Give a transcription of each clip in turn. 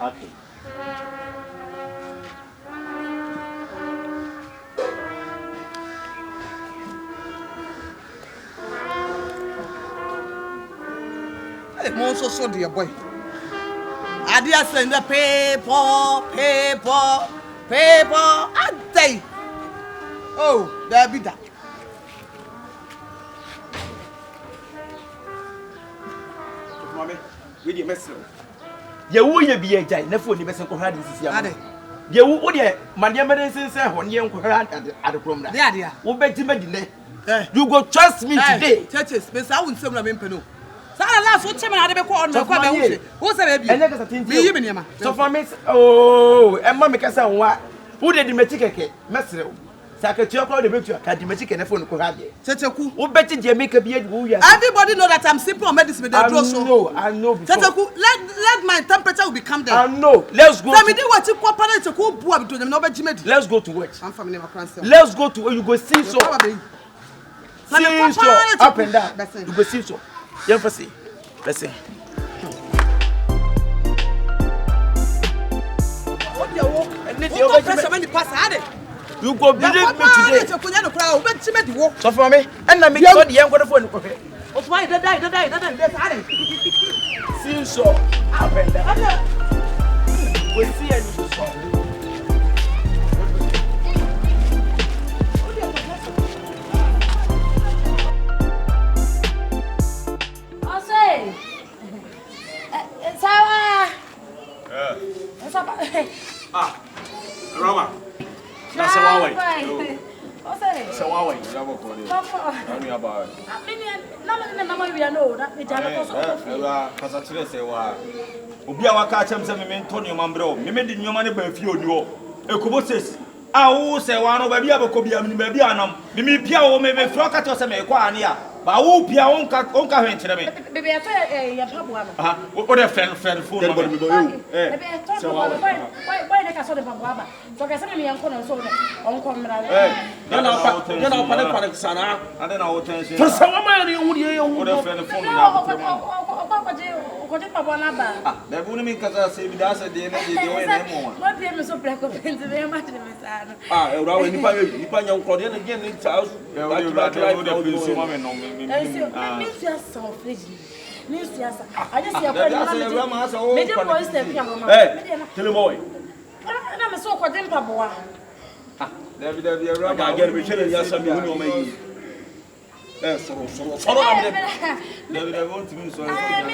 Okay. Hey, Monso, so dear boy. I dare send the paper. I say. Oh, there be that. Mommy, we the mess. You will be a giant, never the best of this year. You would, my dear medicine, say, when you at the promenade. Yeah, dear. We'll bet you delay. You go trust me today. Churches, Miss, I wouldn't say I'm in Penu. Last what time I had a call on who's a baby? And never think so for me. Oh, and Mamma Cassan, what? Who did the Mexican? Master. Secretary of the Victor, the Mexican phone could have you. Tetaku, who bet you make a beard? Everybody know that I'm simple on medicine with the draw. I know. Tetaku, let my temperature become there. I know. Let's go. Let me do what you cooperate to cool boy to them. Nobody made. Let's go to work. I'm from never cancel. Let's go to where you go see so. See so up and down. You go see so. You ever see? Let's see. What you walk? And then you go pass. You go believe me today. So for me, and I make sure the young one for you. What's why the die. See so up and down. We'll see you so. Rama. That's a way. So why you never call it? Tell me about it. Because I tell you why. Ubia catch him some Antonio Mambro. Me made the new money by a few new. Ecoboses. I will say one over the other could be a Mibianum. Mimi Pia may flock at us and make one here. But who Pia won't come into me? Baby, I tell you, what a friend for you. So why they can sort of Baba? So I said, me uncle and so on. You're not panic, son. I don't know what to for someone you would have friend for me. That wouldn't mean because I say, that's a day. What people so black of very much. Ah, if I young Claudian again in house, I just see a major boy step here. Tell him, boy. I'm so called in Pabua. There be a rug. I get a return. Yes, I'm going to make you. So, I want to be so. I'm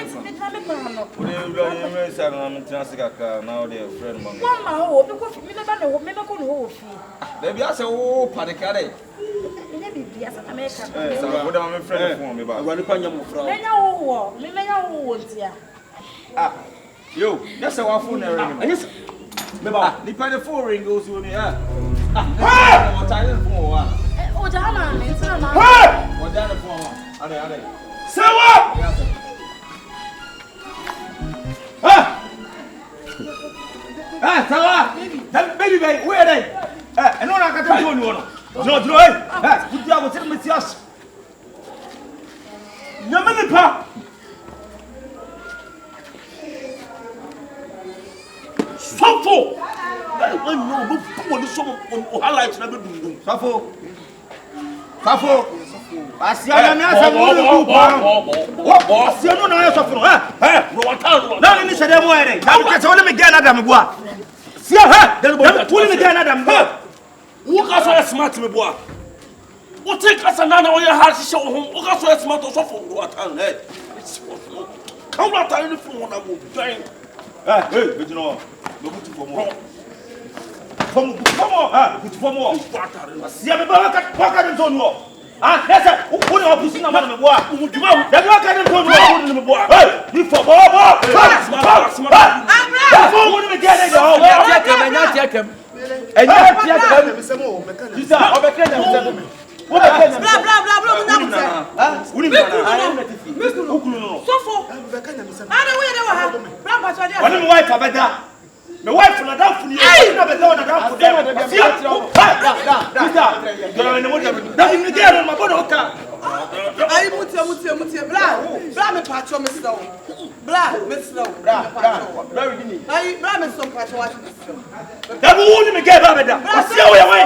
now, dear friend. One, my hope, because we never know what men are going to hold. There be also oh, Padicare. Yes, I make what am I friend for me about? What upon your from? May I hold here? Ah, you, that's a waffle. Yes, the penny 4 ring goes with me. Ah, what I for? Oh, Dana, it's not what Dana for? Are they? So what? Baby, where are they? And no, I can't tell you one. No, good job, tell me, yes. No, many pa. Sufo. I know what is some highlights never do. Sufo. I see I what? See, no, I suffer. No, you said, I'm going to get another boy. See, they're pulling again another. Who got so smart to me, boy? What take us another way hard to show him? Who got so smart to suffer? What on earth? Come out on the phone, I will be hey, but you know, look for more. Come on, for more. See, I'm about to walk out and don't know. Ah, yes, sir. Who are pushing a man in the water? Who do you want? They're not going to go to the water. Hey, you for more. Take him. And you have to Ai mutie bra me pacho me slow. Bra me slow. Bra we dini. Ai bra me slow pacho wa. Da bu woni me get ba beda. Ase wo ye we.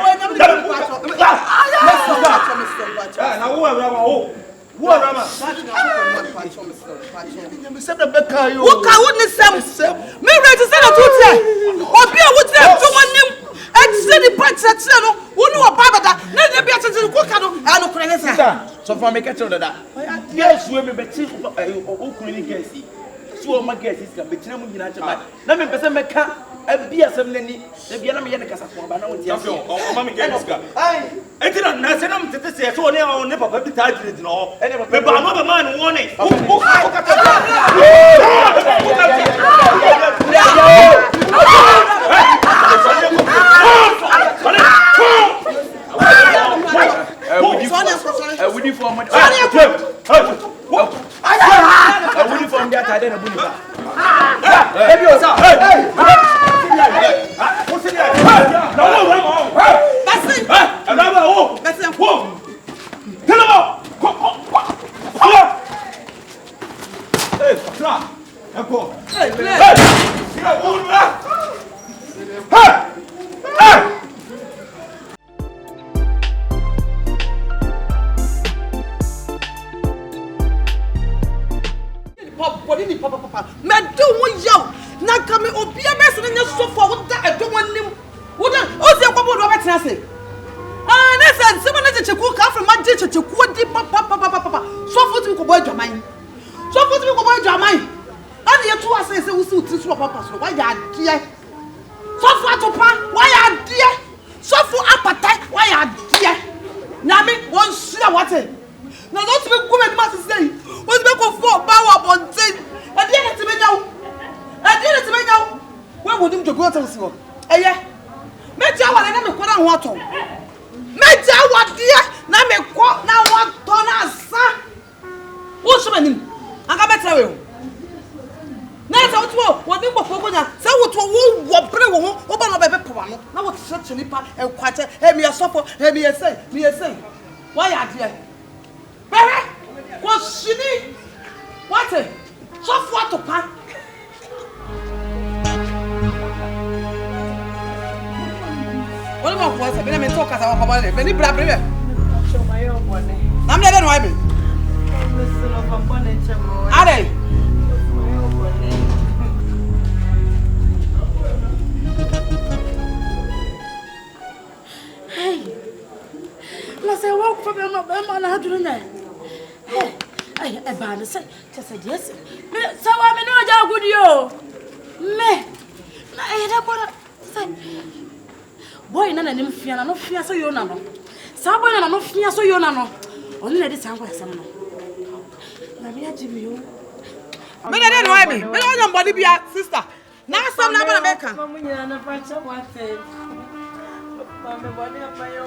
Na wo Awurama wo. Wo Awurama. Me se da beka yo. Wo ka wo ni sam. Me ready say na tutie. Obi a wo tire to wonim. Exse ni pacha no. Wo ni wo ba beda. Na de bia tete ko ka no. A no kure ne sa. So for me catch that. Yes, we me beti o kuni gesi. So ma gesi ska betire mu nyina chema. Na me pese me ka abi asem nani. E bia na me ye ne kasa ko ba na won ti aso. O ma me gesi ska. Ai. Etina na se na me tete se so ne papa bi ta jire di no. Me ba no be man won ne. O ka ta. We need for my we need for that I don't know. Hey, what's up? Hey. What's in there? No. That's it. That's it. Tell him up. Hey, stop. Hey. Papa. Me do won yaw. Na ka me obi a bes na nya so for wo da edo wanim. Wo da o se kwabo do betra se. Ah, na san se na checheku ka afro ma je checheku di papa. So for ti ko boy dwaman. Ani ye to ase se wo si uti so papa so. Wa ya de. So for atopa, wa ya de. So for apatai, wa ya de. Na me won shira wate. Na don't be go me ma say. Wo be go for power bonten. I didn't to me now. Where would him to go to see? Eh, Meja, what I never put on water. Meja, what dear? Now me quote now what Tona, sir. What's your name? I got better. Now, what you were for? So, what pretty woman, open up a pepper. Now, what's such a nipper and quite a me a supper, me a say. Why are you? Barry, what's she need? What? So far to pan. What about what's a minute talk as our body? Very brave. Show my own money. I'm not an wife. Are they? Hey, let's walk from your man. How do you know? Hey. Ay, e ba no say, just yes. Me so wa me no ja good yo. Me. Na e da ko say. Boy na nim fia na no fia so yo na no. Sa boy na no fia so yo na no. Oni na dey san ko asem no. Na me aji mi yo. Me na dey no ai me. Me no nyam body bia sister. Na asem na ba na be kan. Mamu nyina na fa cha wate. Mama body apayo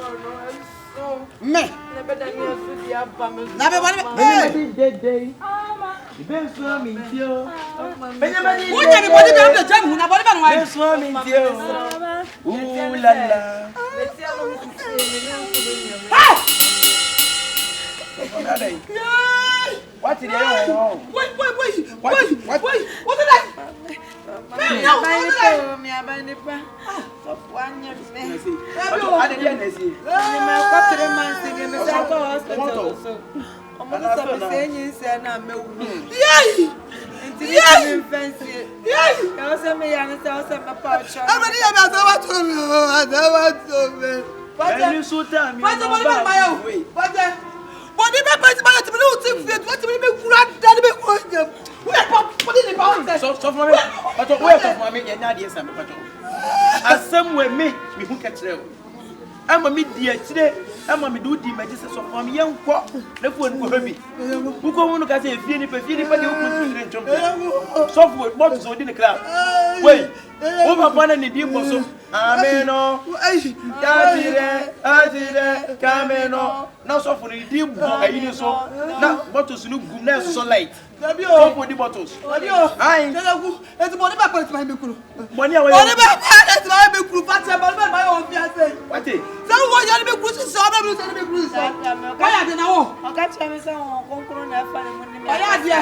no. Me. Na be da ni asu dia ba me. Na be body. Day. Ben so mi tio. Benjamin. Wo nya me body be am the jam hu na body be no ai. Ben so mi tio. Ooh la la. What did you Wait. What did I? Me abani pa. So one year me. I didn't see. Me ko 3 months me me sa ko hospital so. Omo so me say yin say na me wu. Yay! Nti me fancy. Yay! Ya say me ya na say me pa cho. Abani ya ba to me. What you so time? What the body my own? What the body be my to me no team fit. What me be kura daddy be ko dem. We pop put in the bound. So for me, but where for me ya na dey say me pa cho. Asem we me hu ketre. Ama me die kire, ama me do di magise so for me yenkọ na fu onu ko bi. Wu ko mu no ka say fie ni pa de wu kun tire nchom. So for what so di ne kra. Wait. Wo papa na ni di ko so. Ameno. Ajire, kameno. Now so for the deep so now bottles no gum na so light. So for the bottles. Aye. It's money back to my mikuru. Money away. Money back to my mikuru. Fat my own fiancé. What is? So what you be cruising so na be cruising. Why are they now? O ka tell me say on konkoro na fa ni Why are they?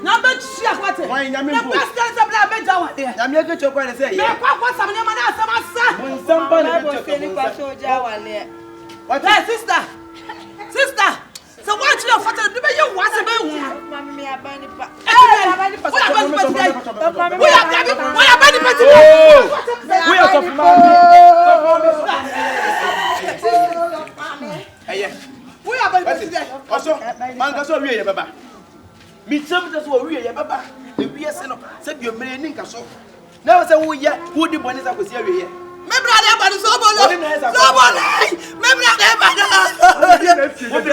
Na be chia kwate. Why nyame mpo. Na pastor say bla be jawa there. Nyame ke chokwa na say. Me kwa sam ne ma na asama sa. Nsamba na chokwa ni kwa soja wale. What is sister? Sister. So what you for the be you was be hu. Mama me abani pa. Abani pa. We are bani pa. We are top man. We are bani pa. Also, man ka so wiye baba. Mi tem so so wiye baba. E wiye se no, se bi o mere ni nka so. Na say wo ye, wo di boni sa ko si wiye. Me brother abani so bolo. So bolo. Me brother abani.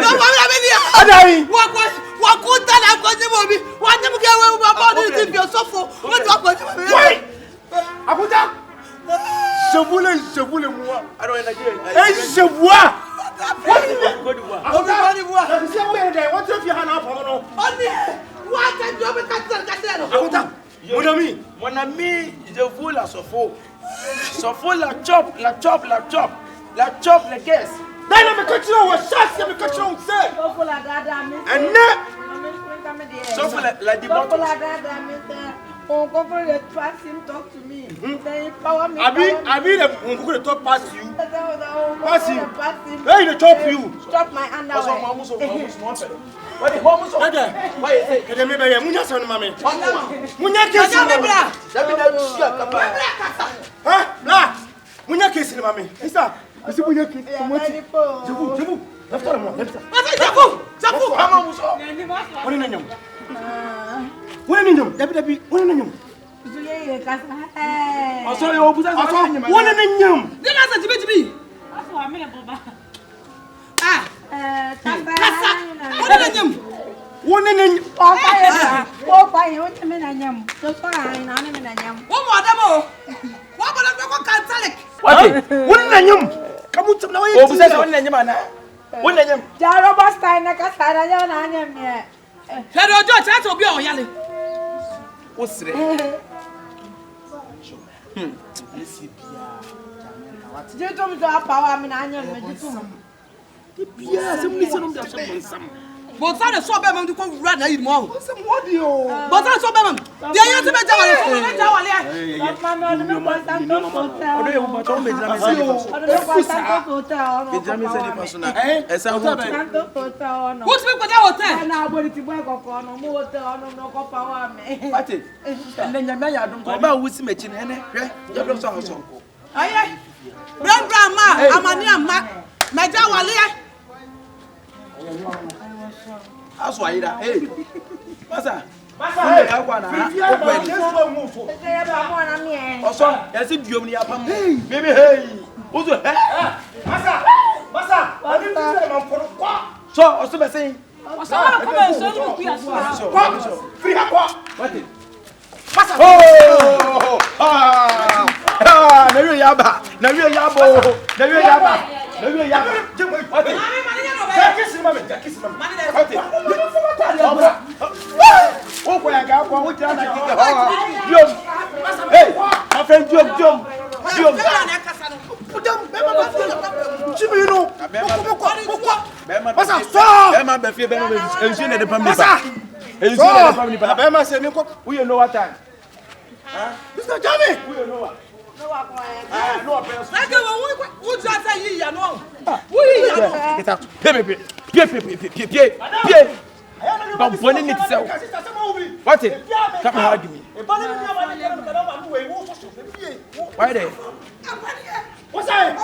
No wa me dia. Adai. Wa ko ta na ko ni mo bi. Wa nyam ke we baba ni ti bi OSOFO. Wo ti ko ni mo bi. Wai. Abuja. Je voulais moi. Alors il a dit. Eh je vois. What is it? Go to voir. Go to voir. Je sais où il est. What if you have an problem? Oni. Wa ta jo be ka. Abuja. Mon ami, je vous la OSOFO. OSOFO la chop, la caisse. D'ailleurs, me continue au chasse, me continue au sel. OSOFO la Agradaa me. OSOFO la dibote. OSOFO la Agradaa me. On comprend the past him talk to me. They empower me. Abi, on could talk past you. Pass him. Hey, they talk you. Stop my underwear. What the home so? Why is it? Can me be munya son mama. Munya kesi mama. Dabi na shia kapa. Ha? Bla. Munya kesi mama. Isa. Isi munya kesi moti. Jebu. Lafta mo. Jabu. Ama muso. Woni na nyam. Woni na nyam. Dabi. Woni na nyam. Zuye kasa. Oso yo buza so nyam. Woni na nyam. Dina sa jibi. Aso amele baba. Ah. Kasa. Woni na nyam. Woni na nyam. Papa yo teme na nyam. So so ai na me na nyam. Wo mo adamo. Wo bo na ko catholic. What? Woni na nyam. Kamu tum na wo yi. Obuza so woni na nyam ana. Woni na nyam. Jaro basta na kasa na nyam na nyam ye. Hero ojo cha to bi o yale. Wo sire. Esi bia. Je to mi do apawa mi na nyam me jitu. Bia, se mu se no da so nsam. Bo sa de so be mam di ko wura na yi mo. Se mu odi o. Bo sa so be mam. Dia yan se be jawale, so be jawale. Mama no me pasa to hotel. Odo ye wo to me jira me se ni Odo me pasa to hotel. me jira me se ni faso na. Esa ho to. Santo hotel no. Who speak for that hotel? Na abori ti boy kokko no mo hotel no ko power me. Pati. Enne nyame ya dum ko ba wusi mechi na ene hwe. Je do so hoso. Aye. Bra ma, amani ama. Me jawale. Aso ayira. Hey. Masa. Hey, ka kwa na. Say ba mo na me. Oso, ya se duom ni apam. Baby hey. Ozo he. Masa. Ani ti se man foro kwa. So, oso be say. Oso na ko be so ni ku ya so. Free ha kwa. What? Masa. Oh! Ah! Na wi ya ba. Na wi ya bo. Na wi ya ba. Na wi ya ba. What? Kiss mama. What? Oh, kwa ya ga kwa wo tira na kike ha. Diom. Hey, my friend Diom. Pudam, bema ba fi. Chibi you know. Masa so. Bema be fi bema be. Ensu na de pam ni pa. Ensu na de pam ni pa. Bema se ni ko. Who you know what time? Huh? Mr. Jamie. Who you know what? No wa kwa. No appearance. Like who just say yi ya no. Who yi ya no. Get out. Pie. But when it itself. What it? Come and hug me. Why there? What's that?